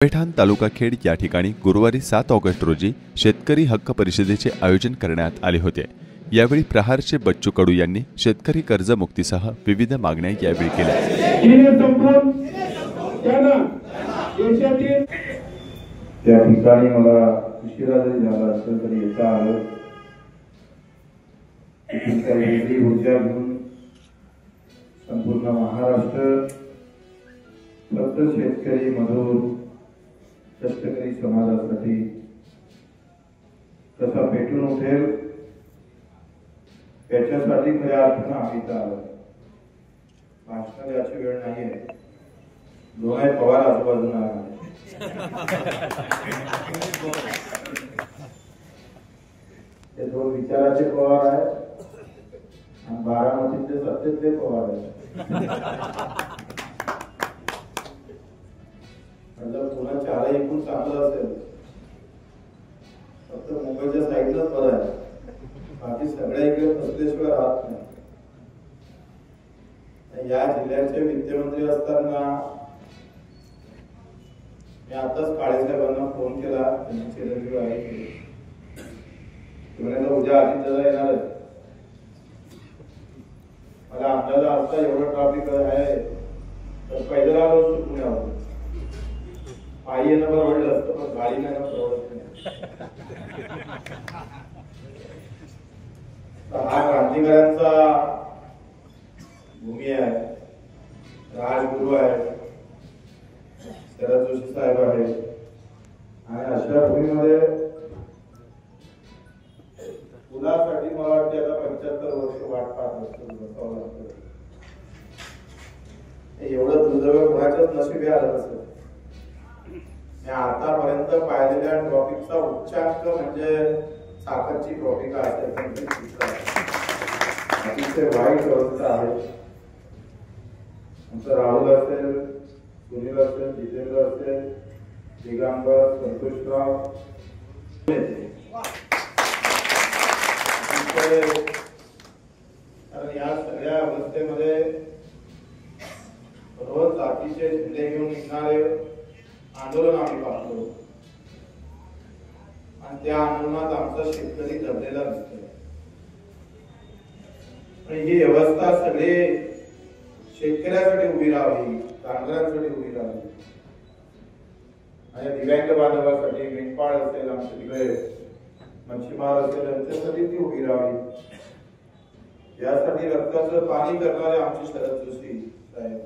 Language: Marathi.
पैठण तालुका खेड या ठिकाणी गुरुवारी 7 ऑगस्ट रोजी शेतकरी हक्क परिषदेचे आयोजन करण्यात आले होते। यावेळी प्रहारचे बच्चू कडू यांनी शेतकरी कर्जमुक्तीसह विविध मागण्या यावेळी केल्या। त्या ठिकाणी मला उशिरा जरी झाला असेल तरी येता आलं। काही ऊर्जा घेऊन संपूर्ण महाराष्ट्र फक्त शेतकरी मजूर कष्टकरी समाजासाठी कसा पेटून उठेल त्याच्यासाठी खऱ्या अर्थानं आम्ही इथं आलो। भाषण द्यायची वेळ नाहीये। दोन्ही पवार आजूबाजूला ते दोन विचाराचे पवार आहेत आणि बारामतीचे सत्तेतले पवार आहेत। जर पुन्हा चारही एकूण चांगलं असेल फक्त मुंबईच्या साईडलाच बरं आहे, बाकी सगळ्या इकडे फसल्याशिवाय राहत नाही। या जिल्ह्याचे वित्तमंत्री असताना मी आताच काळे साहेबांना फोन केला, त्यांनी चिरंजीव आहे तुम्हाला उद्या अजितदादा येणार आहे। मला अंदाज आता एवढं ट्रॅफिक आहे तर पैदल आलो असतो पुण्यावर, पायी येणं परवडलं असतं पण गाडी नाही परवडत नाही। हा क्रांतिकाऱ्यांचा भूमी आहे, राजगुरु आहे, शरद जोशी साहेब आहे आणि अशा भूमीमध्ये मुलासाठी मला वाटते आता 75 वर्ष वाट पाहत असतो। एवढं दुर्दैव कोणाच्याच नशिबी आलं नसेल। आतापर्यंत पाहिलेल्या ट्रॉफिकचा उच्चांक म्हणजे साखरची ट्रॉफिक आहे, अतिशय वाईट अवस्था आहे। आमचं राहुल असेल, सुनील असेल, जितेंद्र असेल, दिगंबर, संतोषराव, कारण या सगळ्या अवस्थेमध्ये रोज जातीचे झेंडे घेऊन निघणारे आंदोलन आम्ही पाहतो आणि त्या आंदोलनात आमचा शेतकरी दबलेला दिसतोय। आणि ही व्यवस्था सगळे शेतकऱ्यासाठी उभी राहावी, कामगारांसाठी उभी राहावी आणि दिव्यांग बांधवांसाठी, मेंढपाळ असेल, आमच्या तिकडे मच्छीमार असेल यांच्यासाठी ती उभी राहावी। यासाठी रक्ताचं पाणी करणारे आमचे शरद जोशी साहेब